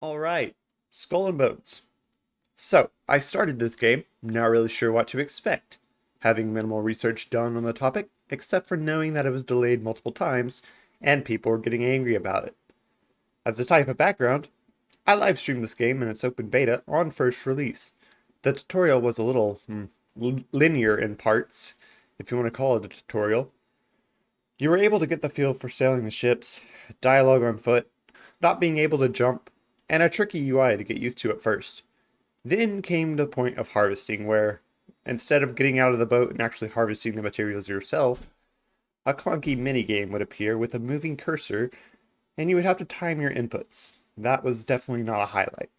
Alright, Skull and Bones. So, I started this game, not really sure what to expect, having minimal research done on the topic, except for knowing that it was delayed multiple times, and people were getting angry about it. As a type of background, I live streamed this game in its open beta on first release. The tutorial was a little linear in parts, if you want to call it a tutorial. You were able to get the feel for sailing the ships, dialogue on foot, not being able to jump, and a tricky UI to get used to at first. Then came the point of harvesting, where instead of getting out of the boat and actually harvesting the materials yourself, a clunky minigame would appear with a moving cursor, and you would have to time your inputs. That was definitely not a highlight.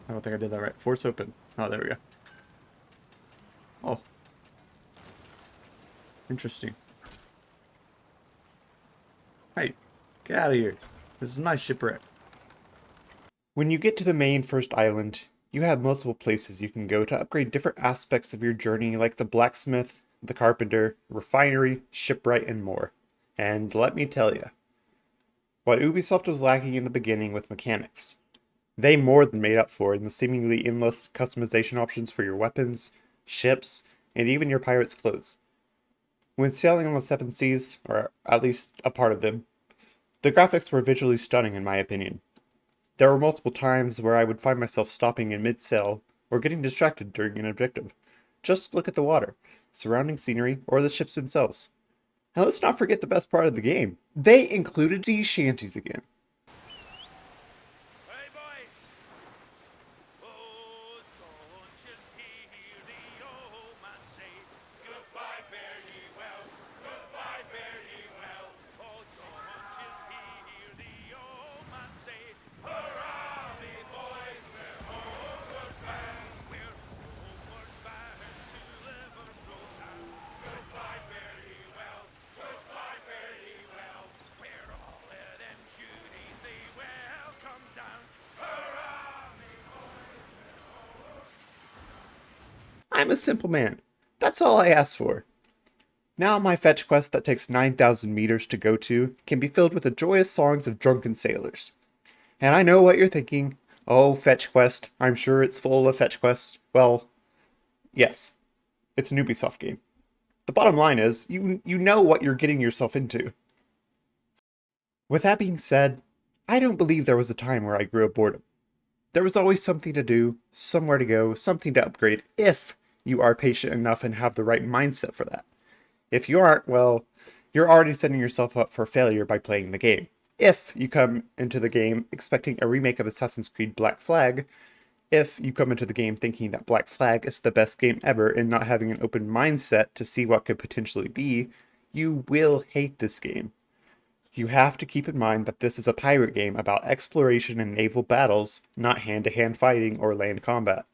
I don't think I did that right. Force open. Oh, there we go. Oh, interesting. Hey, get out of here. This is a nice shipwreck. When you get to the main first island, you have multiple places you can go to upgrade different aspects of your journey, like the blacksmith, the carpenter, refinery, shipwright, and more. And let me tell you, what Ubisoft was lacking in the beginning with mechanics, they more than made up for in the seemingly endless customization options for your weapons, ships, and even your pirate's clothes. When sailing on the Seven Seas, or at least a part of them, the graphics were visually stunning in my opinion. There were multiple times where I would find myself stopping in mid-sail or getting distracted during an objective. Just look at the water, surrounding scenery, or the ships themselves. And let's not forget the best part of the game. They included sea shanties again. Hey boys! Oh, don't you hear the old man say goodbye very well, goodbye very well. Oh, don't you hear the old man say hurrah, me boys, we're homeward bound, we're homeward bound to Liverpool town. Goodbye very well, goodbye very well. Where all of them Judies they welcome down. Hurrah, me boys! I'm a simple man. That's all I ask for. Now my fetch quest that takes 9,000 meters to go to can be filled with the joyous songs of drunken sailors. And I know what you're thinking. Oh, fetch quest. I'm sure it's full of fetch quests. Well, yes. It's an Ubisoft game. The bottom line is, you know what you're getting yourself into. With that being said, I don't believe there was a time where I grew up boredom. There was always something to do, somewhere to go, something to upgrade, if you are patient enough and have the right mindset for that. If you aren't, well, you're already setting yourself up for failure by playing the game. If you come into the game expecting a remake of Assassin's Creed Black Flag, if you come into the game thinking that Black Flag is the best game ever and not having an open mindset to see what could potentially be, you will hate this game. You have to keep in mind that this is a pirate game about exploration and naval battles, not hand-to-hand fighting or land combat.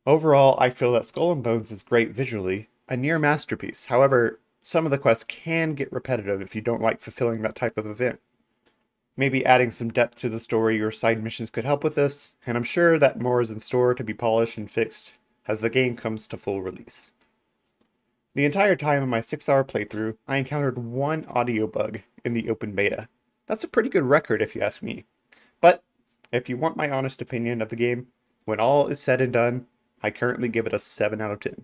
Overall, I feel that Skull and Bones is great visually, a near masterpiece. However, some of the quests can get repetitive if you don't like fulfilling that type of event. Maybe adding some depth to the story or side missions could help with this, and I'm sure that more is in store to be polished and fixed as the game comes to full release. The entire time of my 6-hour playthrough, I encountered one audio bug in the open beta. That's a pretty good record if you ask me. But, if you want my honest opinion of the game, when all is said and done, I currently give it a 7 out of 10.